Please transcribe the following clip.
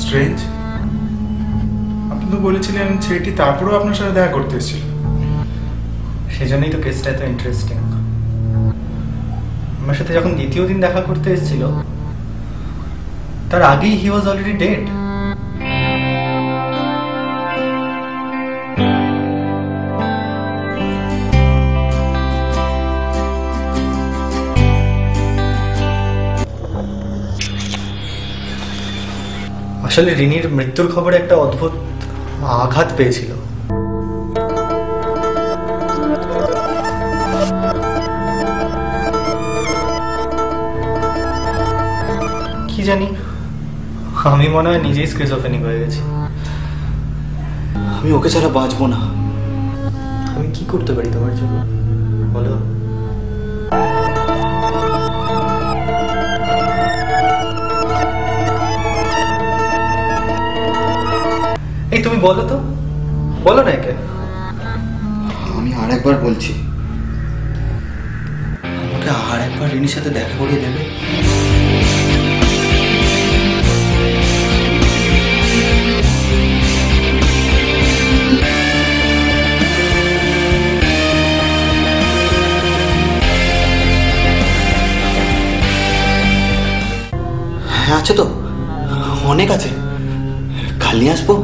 Strange. আপনি তো বলেছিলেন ছেলেটি তারপরেও আপনার সাথে দেখা করতে এসেছিল। সেজন্যই তো কেসটা এত ইন্টারেস্টিং। আমার সাথে যখন দ্বিতীয় দিন দেখা করতে এসেছিল তার আগেই হি ওয়াজ অলরেডি ডেড। আসলে রিনির মৃত্যুর খবরে একটা অদ্ভুত আঘাত পেয়েছিল। কি জানি, আমি মনে হয় নিজেই স্কিজোফ্রেনিক হয়ে গেছি। আমি ওকে ছাড়া বাঁচবো না। আমি কি করতে পারি তোমার জন্য বলো? এই তুমি বলো তো, বলো না একে। আমি আর একবার বলছি, আমাকে আর একবার রিনির সাথে দেখা করিয়ে দেবে। হ্যাঁ আছে তো, অনেক আছে। কাল নিয়ে আসবো।